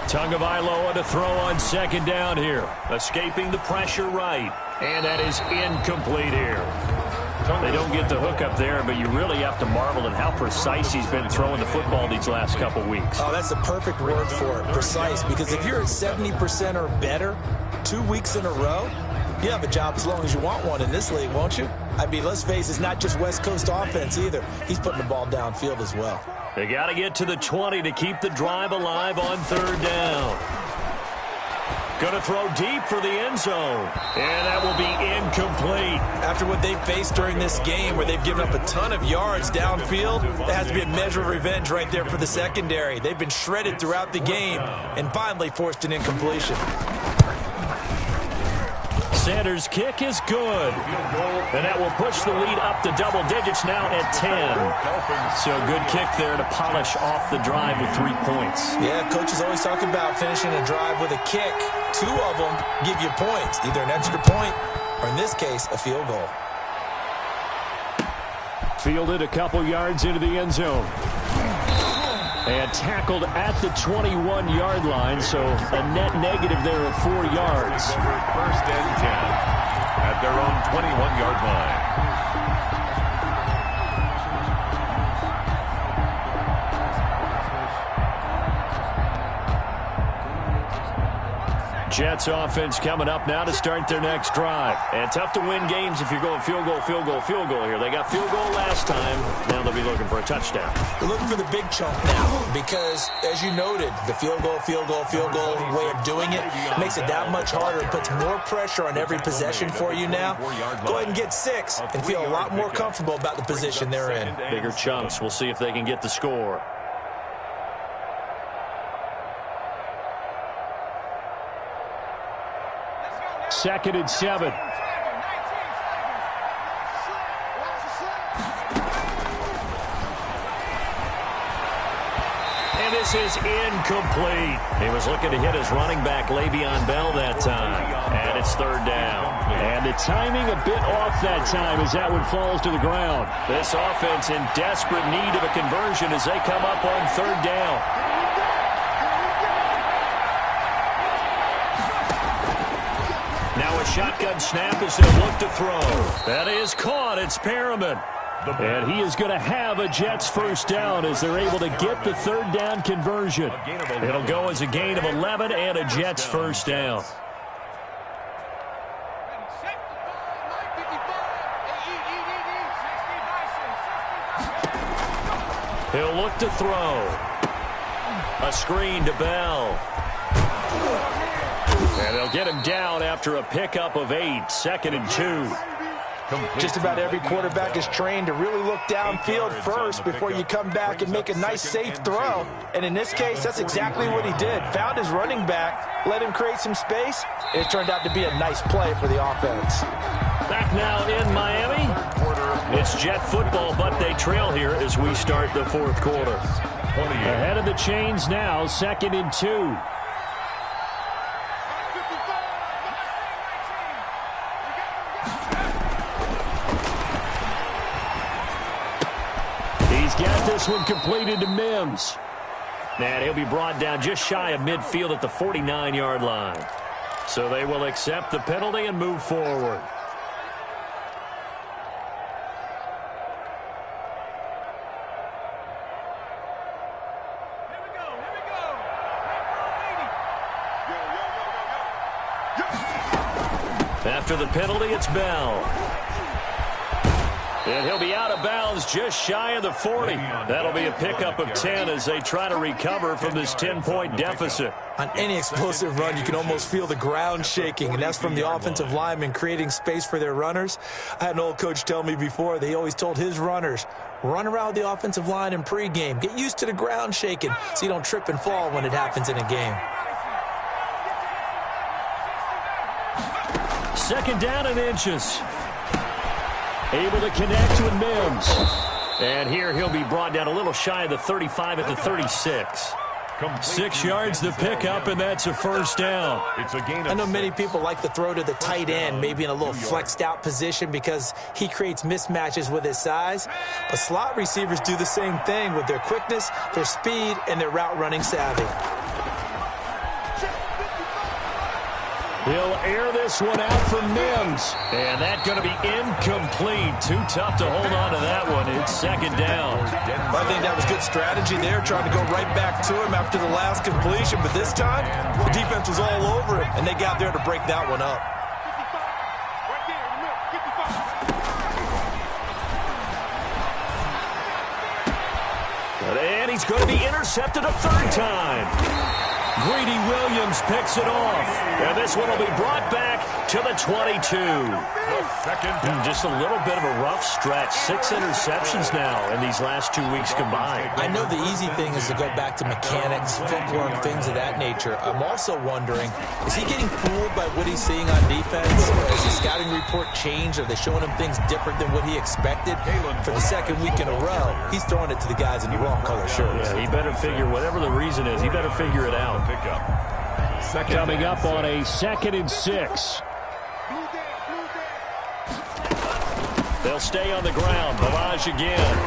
Tagovailoa to throw on second down here. Escaping the pressure right. And that is incomplete here. They don't get the hook up there, but you really have to marvel at how precise he's been throwing the football these last couple weeks. Oh, that's the perfect word for it, precise. Because if you're at 70% or better 2 weeks in a row, you have a job as long as you want one in this league, won't you? I mean, let's face it, it's not just West Coast offense either. He's putting the ball downfield as well. They got to get to the 20 to keep the drive alive on third down. Going to throw deep for the end zone. And that will be incomplete. After what they've faced during this game where they've given up a ton of yards downfield, that has to be a measure of revenge right there for the secondary. They've been shredded throughout the game and finally forced an incompletion. Sanders' kick is good. And that will push the lead up to double digits now at 10. So good kick there to polish off the drive with 3 points. Yeah, coaches always talk about finishing a drive with a kick. 2 of them give you points, either an extra point or, in this case, a field goal. Fielded a couple yards into the end zone. And tackled at the 21-yard line, so a net negative there of 4 yards. First and 10 at their own 21-yard line. Jets offense coming up now to start their next drive. And tough to win games if you're going field goal, field goal, field goal here. They got field goal last time. Now they'll be looking for a touchdown. They're looking for the big chunk now because, as you noted, the field goal way of doing it makes it that much harder. It puts more pressure on every possession for you now. Go ahead and get 6 and feel a lot more comfortable about the position they're in. Bigger chunks. We'll see if they can get the score. Second and 7. And this is incomplete. He was looking to hit his running back, Le'Veon Bell, that time. And it's third down. And the timing a bit off that time as that one falls to the ground. This offense in desperate need of a conversion as they come up on third down. Now a shotgun snap as they'll look to throw. That is caught. It's Perriman. And he is going to have a Jets first down as they're able to get the third down conversion. It'll go as a gain of 11 and a Jets first down. He'll look to throw. A screen to Bell. And they'll get him down after a pickup of 8. Second and 2. Just about every quarterback is trained to really look downfield first before you come back and make a nice, safe throw. And in this case, that's exactly what he did. Found his running back, let him create some space, and it turned out to be a nice play for the offense. Back now in Miami. It's Jet football, but they trail here as we start the fourth quarter. Ahead of the chains now, second and 2. Got this one completed to Mims. And he'll be brought down just shy of midfield at the 49-yard line. So they will accept the penalty and move forward. After the penalty, it's Bell. And he'll be out of bounds just shy of the 40. That'll be a pickup of 10 as they try to recover from this 10-point deficit. On any explosive run, you can almost feel the ground shaking, and that's from the offensive linemen creating space for their runners. I had an old coach tell me before, they always told his runners, run around the offensive line in pregame. Get used to the ground shaking so you don't trip and fall when it happens in a game. Second down and inches. Able to connect with Mims. And here he'll be brought down a little shy of the 35 at the 36. 6 yards the pickup, and that's a first down. I know many people like to throw to the tight end, maybe in a little flexed out position because he creates mismatches with his size. But slot receivers do the same thing with their quickness, their speed, and their route running savvy. He'll air this one out for Mims. And that's going to be incomplete. Too tough to hold on to that one. It's second down. I think that was good strategy there, trying to go right back to him after the last completion. But this time, the defense was all over him, and they got there to break that one up. And he's going to be intercepted a third time. Greedy Williams picks it off. And this one will be brought back to the 22. Just a little bit of a rough stretch. 6 interceptions now in these last 2 weeks combined. I know the easy thing is to go back to mechanics, footwork, things of that nature. I'm also wondering, is he getting fooled by what he's seeing on defense? Has the scouting report changed? Are they showing him things different than what he expected? For the second week in a row, he's throwing it to the guys in the wrong color shirts. Yeah, he better figure, whatever the reason is, he better figure it out. Coming up on a 2nd and 6. They'll stay on the ground. Balaj again.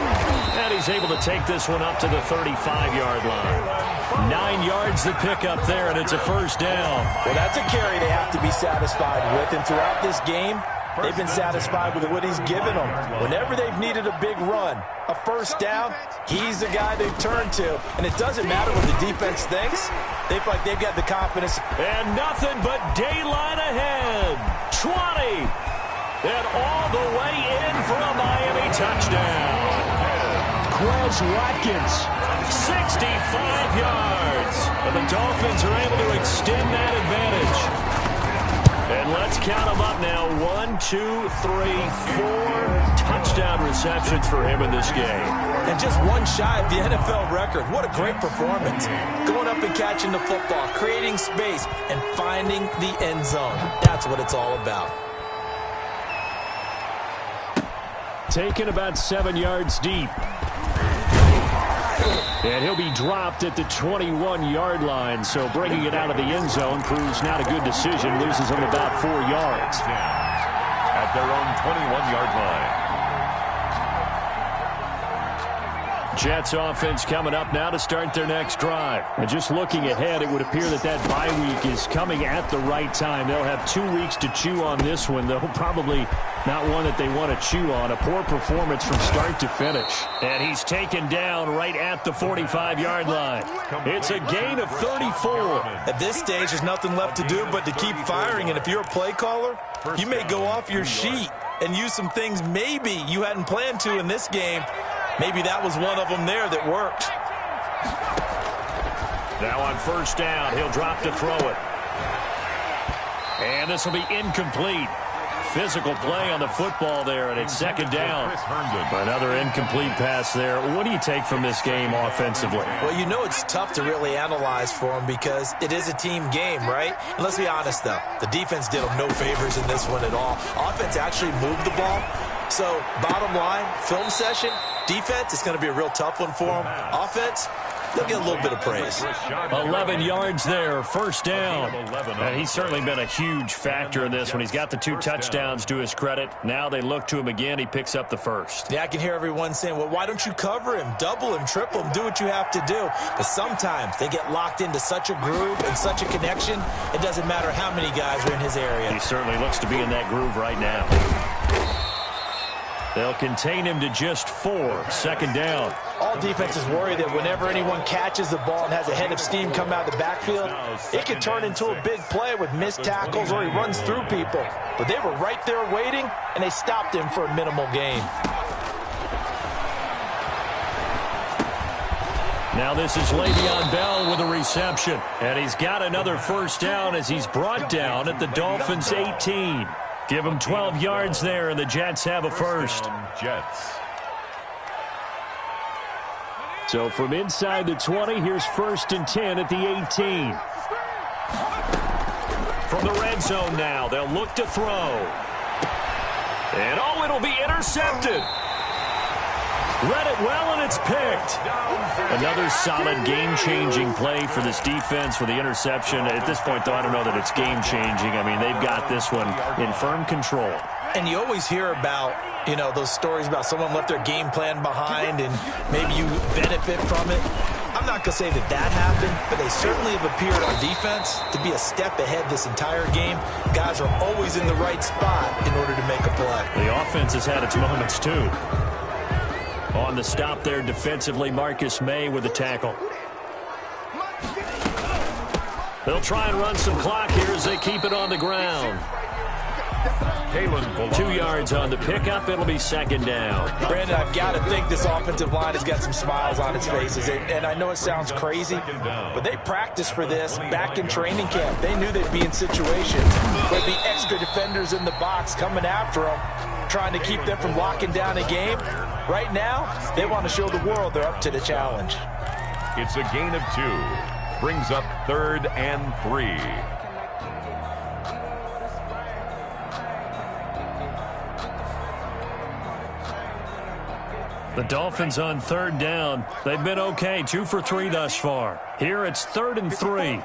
And he's able to take this one up to the 35-yard line. 9 yards to pick up there, and it's a first down. Well, that's a carry they have to be satisfied with. And throughout this game, they've been satisfied with what he's given them. Whenever they've needed a big run, a first down, he's the guy they've turned to. And it doesn't matter what the defense thinks. They feel like they've got the confidence. And nothing but daylight ahead. 20. And all the way in for a Miami touchdown. Quez Watkins, 65 yards. And the Dolphins are able to extend that advantage. And let's count them up now. 1, 2, 3, 4 touchdown receptions for him in this game. And just one shy of the NFL record. What a great performance. Going up and catching the football, creating space, and finding the end zone. That's what it's all about. Taken about 7 yards deep. And he'll be dropped at the 21-yard line. So bringing it out of the end zone proves not a good decision. Loses him about 4 yards. At their own 21-yard line. Jets offense coming up now to start their next drive. And just looking ahead, it would appear that that bye week is coming at the right time. They'll have 2 weeks to chew on this one, though probably not one that they want to chew on. A poor performance from start to finish. And he's taken down right at the 45-yard line. It's a gain of 34. At this stage, there's nothing left to do but to keep firing. And if you're a play caller, you may go off your sheet and use some things maybe you hadn't planned to in this game. Maybe that was one of them there that worked. Now on first down, he'll drop to throw it. And this will be incomplete. Physical play on the football there, and it's second down. Another incomplete pass there. What do you take from this game offensively? Well, you know it's tough to really analyze for them because it is a team game, right? And let's be honest, though. The defense did them no favors in this one at all. Offense actually moved the ball. So, bottom line, film session, defense, it's going to be a real tough one for them. Offense, they'll get a little bit of praise. 11 yards there, first down. And he's certainly been a huge factor in this one. He's got the 2 touchdowns to his credit. Now they look to him again. He picks up the first. Yeah, I can hear everyone saying, well, why don't you cover him, double him, triple him, do what you have to do. But sometimes they get locked into such a groove and such a connection, it doesn't matter how many guys are in his area. He certainly looks to be in that groove right now. They'll contain him to just 4. Second down. All defenses worry that whenever anyone catches the ball and has a head of steam come out of the backfield, it can turn into a big play with missed tackles or he runs through people. But they were right there waiting, and they stopped him for a minimal gain. Now this is Le'Veon Bell with a reception. And he's got another first down as he's brought down at the Dolphins' 18. Give him 12 yards there, and the Jets have a first. Jets. So from inside the 20, here's 1st and 10 at the 18. From the red zone now, they'll look to throw. And oh, it'll be intercepted. Read it well, and it's picked. Another solid game-changing play for this defense for the interception. At this point, though, I don't know that it's game-changing. I mean, they've got this one in firm control. And you always hear about, you know, those stories about someone left their game plan behind and maybe you benefit from it. I'm not going to say that that happened, but they certainly have appeared on defense to be a step ahead this entire game. Guys are always in the right spot in order to make a play. The offense has had its moments, too. On the stop there defensively, Marcus May with the tackle. They'll try and run some clock here as they keep it on the ground. 2 yards on the pickup. It'll be second down. Brandon, I've got to think this offensive line has got some smiles on its faces. And I know it sounds crazy, but they practiced for this back in training camp. They knew they'd be in situations where there'd be extra defenders in the box coming after them, trying to keep them from locking down a game. Right now, they want to show the world they're up to the challenge. It's a gain of 2. Brings up 3rd and 3. The Dolphins on 3rd down. They've been okay, 2 for 3 thus far. Here it's 3rd and 3.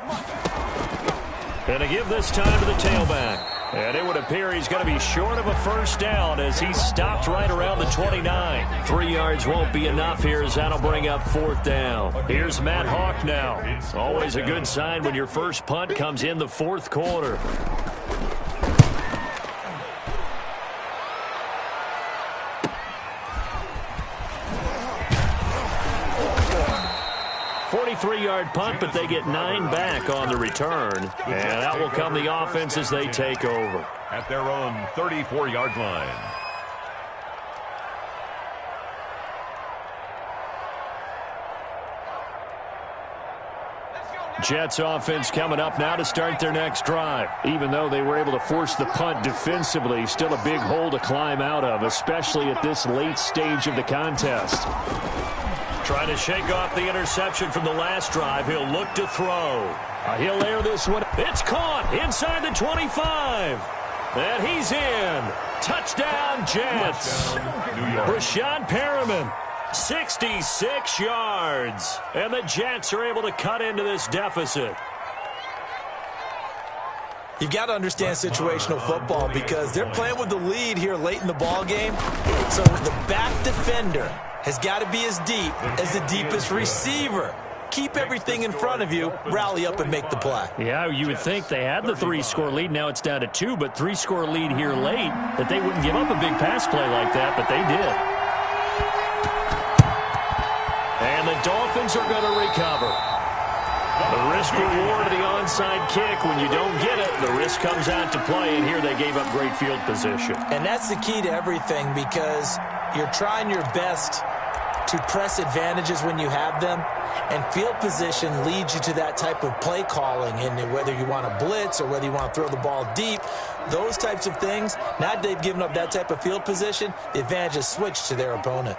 And to give this time to the tailback. And it would appear he's going to be short of a first down as he stopped right around the 29. 3 yards won't be enough here as that'll bring up 4th down. Here's Matt Hawk now. It's always a good sign when your first punt comes in the 4th quarter. Three-yard punt, but they get 9 back on the return. And out will come the offense as they take over. At their own 34-yard line. Jets offense coming up now to start their next drive. Even though they were able to force the punt defensively, still a big hole to climb out of, especially at this late stage of the contest. Trying to shake off the interception from the last drive. He'll look to throw. He'll air this one. It's caught inside the 25. And he's in. Touchdown, Jets. Brashad Perriman, 66 yards. And the Jets are able to cut into this deficit. You've got to understand situational football because they're playing with the lead here late in the ball game. So the back defender has got to be as deep as the deepest receiver. Keep everything in front of you, rally up and make the play. Yeah, you would think they had the 3-score lead. Now it's down to 2, but 3-score lead here late, that they wouldn't give up a big pass play like that, but they did. And the Dolphins are going to recover. The risk-reward of the onside kick, when you don't get it, the risk comes out to play, and here they gave up great field position. And that's the key to everything because you're trying your best to press advantages when you have them, and field position leads you to that type of play calling, and whether you want to blitz or whether you want to throw the ball deep, those types of things, now that they've given up that type of field position, the advantage is switched to their opponent.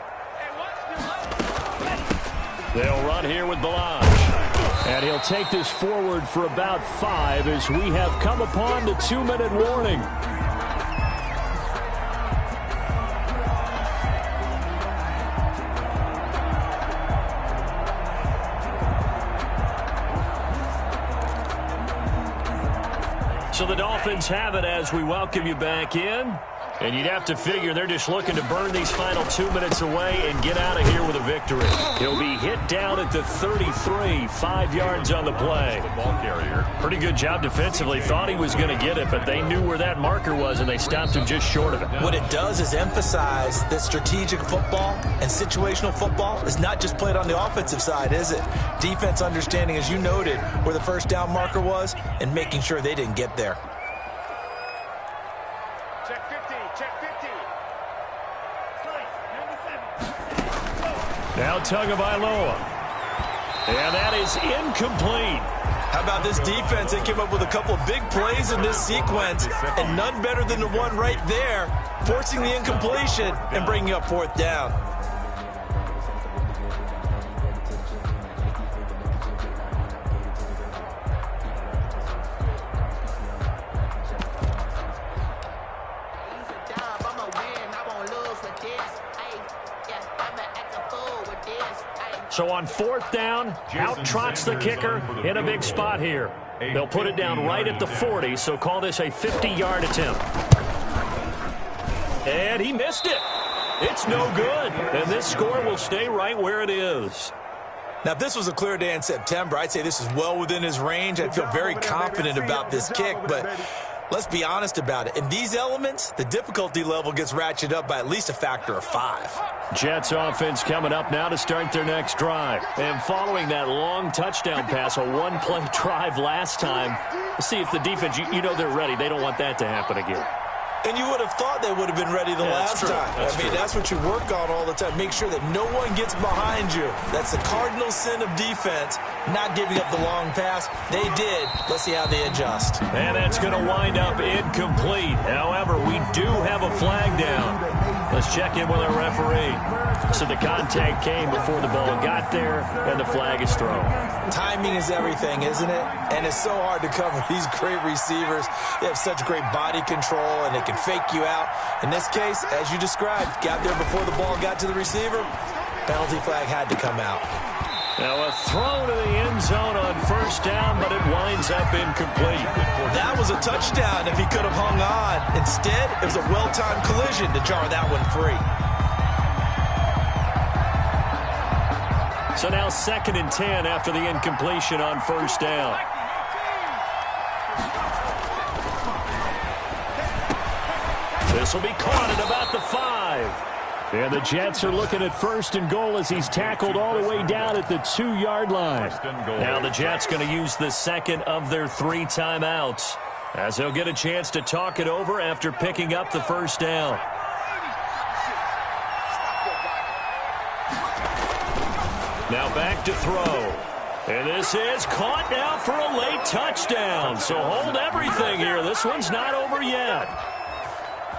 They'll run here with Balaj. And he'll take this forward for about 5 as we have come upon the 2-minute warning. So the Dolphins have it as we welcome you back in. And you'd have to figure they're just looking to burn these final 2 minutes away and get out of here with a victory. He'll be hit down at the 33, 5 yards on the play. The ball carrier. Pretty good job defensively. Thought he was going to get it, but they knew where that marker was, and they stopped him just short of it. What it does is emphasize that strategic football and situational football is not just played on the offensive side, is it? Defense understanding, as you noted, where the first down marker was and making sure they didn't get there. Now Tagovailoa. And that is incomplete. How about this defense? They came up with a couple of big plays in this sequence, and none better than the one right there, forcing the incompletion and bringing up 4th down. So on 4th down, out trots the kicker in a big spot here. They'll put it down right at the 40, so call this a 50-yard attempt. And he missed it. It's no good. And this score will stay right where it is. Now, if this was a clear day in September, I'd say this is well within his range. I'd feel very confident about this kick, but let's be honest about it. In these elements, the difficulty level gets ratcheted up by at least a factor of 5. Jets offense coming up now to start their next drive. And following that long touchdown pass, a one-play drive last time, see if the defense, you know they're ready. They don't want that to happen again. And you would have thought they would have been ready the last time. That's what you work on all the time. Make sure that no one gets behind you. That's the cardinal sin of defense, not giving up the long pass. They did. Let's see how they adjust. And that's going to wind up incomplete. However, we do have a flag down. Let's check in with our referee. So the contact came before the ball got there, and the flag is thrown. Timing is everything, isn't it? And it's so hard to cover these great receivers. They have such great body control, and they can fake you out. In this case, as you described, got there before the ball got to the receiver. Penalty flag had to come out. Now a throw to the end zone on first down, but it winds up incomplete. That was a touchdown if he could have hung on. Instead, it was a well-timed collision to jar that one free. So now 2nd and 10 after the incompletion on first down. This will be caught at about the 5. And the Jets are looking at 1st and goal as he's tackled all the way down at the 2-yard line. Now the Jets going to use the second of their 3 timeouts as they'll get a chance to talk it over after picking up the first down. Now back to throw. And this is caught now for a late touchdown. So hold everything here. This one's not over yet.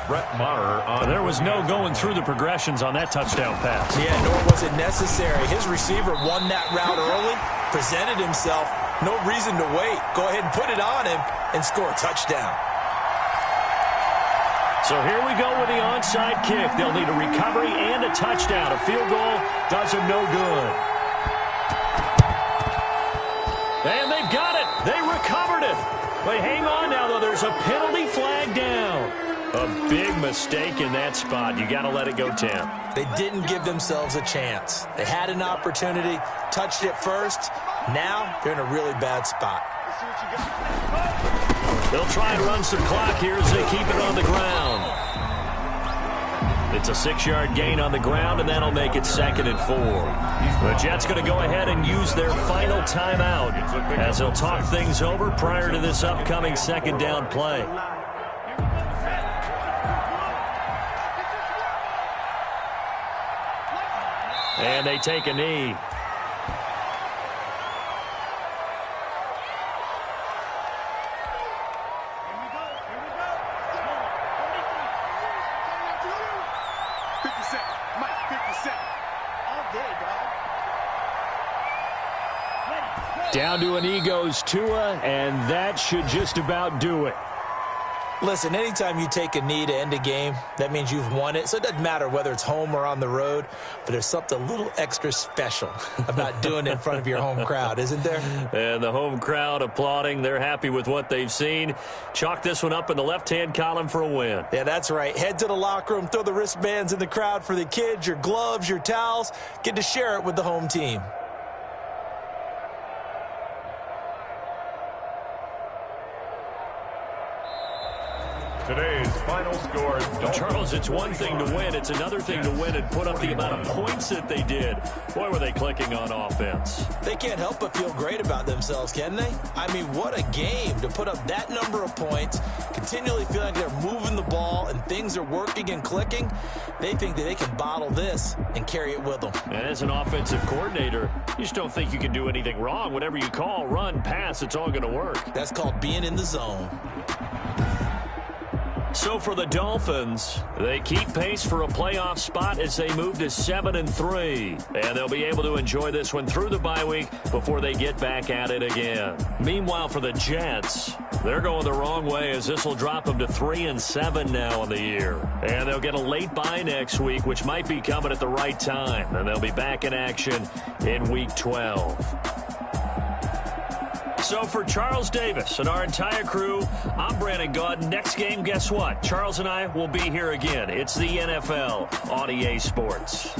There was no going through the progressions on that touchdown pass. Yeah, nor was it necessary. His receiver won that route early, presented himself. No reason to wait. Go ahead and put it on him and score a touchdown. So here we go with the onside kick. They'll need a recovery and a touchdown. A field goal does them no good. And they've got it. They recovered it. But hang on now, though. There's a penalty flag down. A big mistake in that spot. You got to let it go, Tim. They didn't give themselves a chance. They had an opportunity, touched it first. Now they're in a really bad spot. They'll try and run some clock here as they keep it on the ground. It's a 6-yard gain on the ground, and that'll make it 2nd and 4. The Jets going to go ahead and use their final timeout as they'll talk things over prior to this upcoming 2nd down play. And they take a knee. Down to a knee goes Tua, and that should just about do it. Listen, anytime you take a knee to end a game, that means you've won it. So it doesn't matter whether it's home or on the road, but there's something a little extra special about doing it in front of your home crowd, isn't there? And the home crowd applauding. They're happy with what they've seen. Chalk this one up in the left-hand column for a win. Yeah, that's right. Head to the locker room, throw the wristbands in the crowd for the kids, your gloves, your towels. Get to share it with the home team. Today's final score. Charles, it's one thing to win. It's another thing to win and put up the amount of points that they did. Boy, were they clicking on offense. They can't help but feel great about themselves, can they? I mean, what a game to put up that number of points, continually feel like they're moving the ball and things are working and clicking. They think that they can bottle this and carry it with them. And as an offensive coordinator, you just don't think you can do anything wrong. Whatever you call, run, pass, it's all going to work. That's called being in the zone. So for the Dolphins, they keep pace for a playoff spot as they move to 7-3. And they'll be able to enjoy this one through the bye week before they get back at it again. Meanwhile, for the Jets, they're going the wrong way as this will drop them to 3-7 now on the year. And they'll get a late bye next week, which might be coming at the right time. And they'll be back in action in Week 12. So for Charles Davis and our entire crew, I'm Brandon Gaudin. Next game, guess what? Charles and I will be here again. It's the NFL on EA Sports.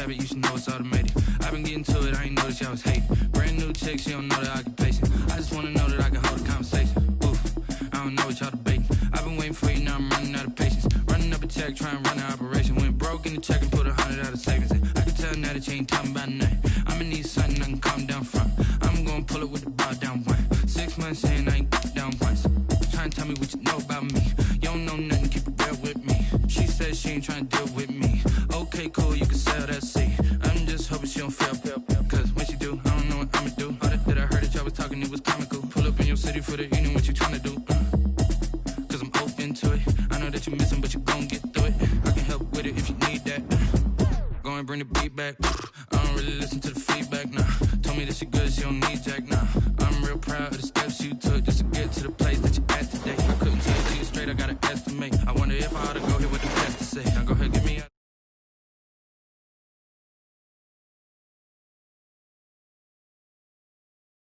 habit, you should know it's automated. I've been getting to it, I ain't noticed y'all was hating. Brand new chick, she don't know the occupation. I just wanna know that I can hold a conversation. Oof, I don't know what y'all debating. I've been waiting for you, now I'm running out of patience. Running up a check, trying to run an operation. Went broke in the check and put 100 out of savings in. I can tell now that you ain't talking about nothing. I'ma need something I can calm down front. I'm gonna pull it with the bar down one. 6 months saying I ain't down once. Trying to tell me what you know about me. You don't know nothing, keep it real with me. She said she ain't trying to deal with me. Okay, cool, you can sell that seat. I'm just hoping she don't fail. Cause when she do, I don't know what I'ma do. All that I heard that y'all was talking, it was comical. Pull up in your city for the evening, what you trying to do? Cause I'm open to it. I know that you're missing, but you gon' get through it. I can help with it if you need that. Go and bring the beat back. I don't really listen to the feedback, nah. Told me that she good, she don't need Jack, nah. I'm real proud of the steps you took just to get to the place that